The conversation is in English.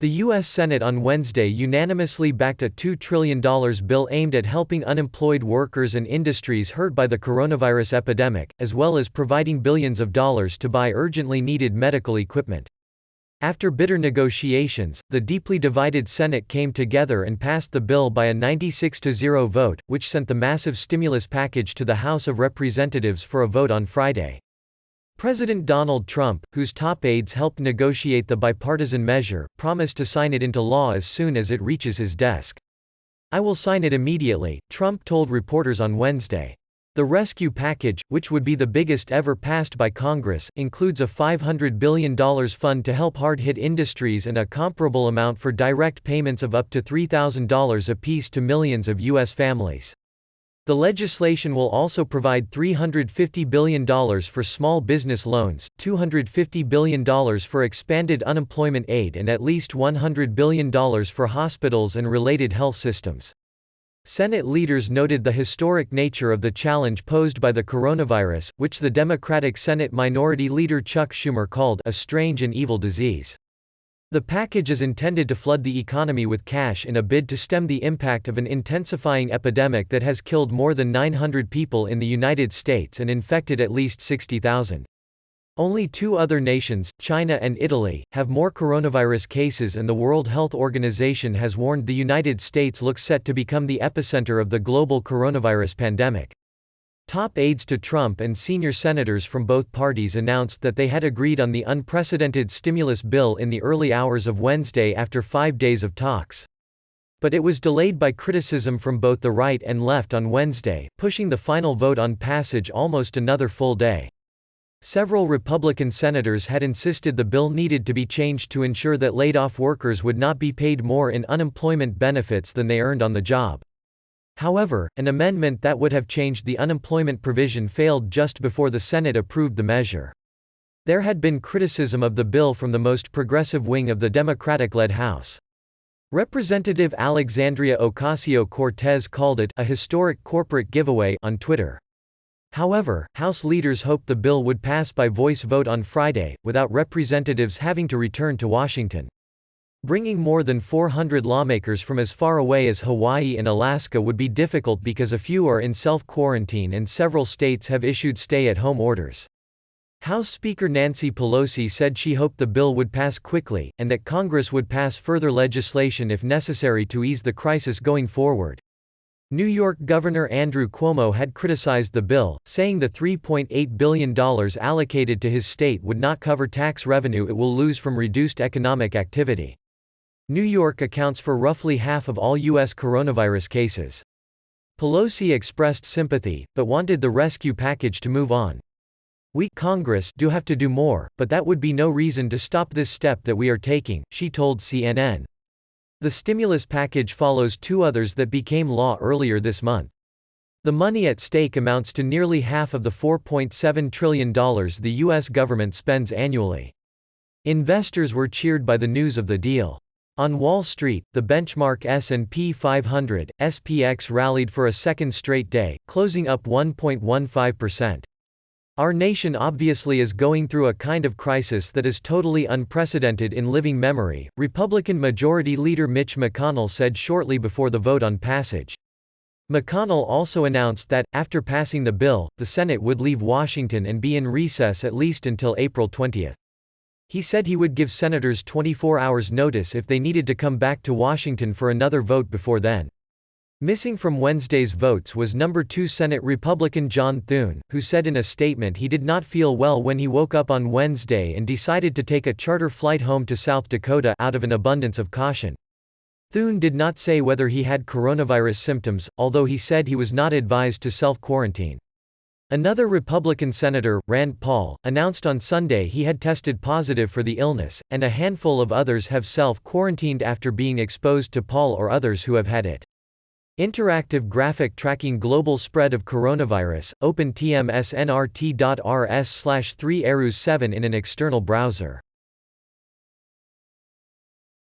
The U.S. Senate on Wednesday unanimously backed a $2 trillion bill aimed at helping unemployed workers and industries hurt by the coronavirus epidemic, as well as providing billions of dollars to buy urgently needed medical equipment. After bitter negotiations, the deeply divided Senate came together and passed the bill by a 96-0 vote, which sent the massive stimulus package to the House of Representatives for a vote on Friday. President Donald Trump, whose top aides helped negotiate the bipartisan measure, promised to sign it into law as soon as it reaches his desk. "I will sign it immediately," Trump told reporters on Wednesday. The rescue package, which would be the biggest ever passed by Congress, includes a $500 billion fund to help hard-hit industries and a comparable amount for direct payments of up to $3,000 apiece to millions of U.S. families. The legislation will also provide $350 billion for small business loans, $250 billion for expanded unemployment aid and at least $100 billion for hospitals and related health systems. Senate leaders noted the historic nature of the challenge posed by the coronavirus, which the Democratic Senate Minority Leader Chuck Schumer called a strange and evil disease. The package is intended to flood the economy with cash in a bid to stem the impact of an intensifying epidemic that has killed more than 900 people in the United States and infected at least 60,000. Only two other nations, China and Italy, have more coronavirus cases, and the World Health Organization has warned the United States looks set to become the epicenter of the global coronavirus pandemic. Top aides to Trump and senior senators from both parties announced that they had agreed on the unprecedented stimulus bill in the early hours of Wednesday after 5 days of talks. But it was delayed by criticism from both the right and left on Wednesday, pushing the final vote on passage almost another full day. Several Republican senators had insisted the bill needed to be changed to ensure that laid-off workers would not be paid more in unemployment benefits than they earned on the job. However, an amendment that would have changed the unemployment provision failed just before the Senate approved the measure. There had been criticism of the bill from the most progressive wing of the Democratic-led House. Representative Alexandria Ocasio-Cortez called it a historic corporate giveaway on Twitter. However, House leaders hoped the bill would pass by voice vote on Friday, without representatives having to return to Washington. Bringing more than 400 lawmakers from as far away as Hawaii and Alaska would be difficult because a few are in self-quarantine and several states have issued stay-at-home orders. House Speaker Nancy Pelosi said she hoped the bill would pass quickly, and that Congress would pass further legislation if necessary to ease the crisis going forward. New York Governor Andrew Cuomo had criticized the bill, saying the $3.8 billion allocated to his state would not cover tax revenue it will lose from reduced economic activity. New York accounts for roughly half of all U.S. coronavirus cases. Pelosi expressed sympathy, but wanted the rescue package to move on. "We, Congress, do have to do more, but that would be no reason to stop this step that we are taking," she told CNN. The stimulus package follows two others that became law earlier this month. The money at stake amounts to nearly half of the $4.7 trillion the U.S. government spends annually. Investors were cheered by the news of the deal. On Wall Street, the benchmark S&P 500, SPX rallied for a second straight day, closing up 1.15%. "Our nation obviously is going through a kind of crisis that is totally unprecedented in living memory," Republican Majority Leader Mitch McConnell said shortly before the vote on passage. McConnell also announced that, after passing the bill, the Senate would leave Washington and be in recess at least until April 20. He said he would give senators 24 hours notice if they needed to come back to Washington for another vote before then. Missing from Wednesday's votes was No. 2 Senate Republican John Thune, who said in a statement he did not feel well when he woke up on Wednesday and decided to take a charter flight home to South Dakota out of an abundance of caution. Thune did not say whether he had coronavirus symptoms, although he said he was not advised to self-quarantine. Another Republican senator, Rand Paul, announced on Sunday he had tested positive for the illness, and a handful of others have self-quarantined after being exposed to Paul or others who have had it. Interactive graphic tracking global spread of coronavirus, OpenTMS nrt.rs/3erus7 in an external browser.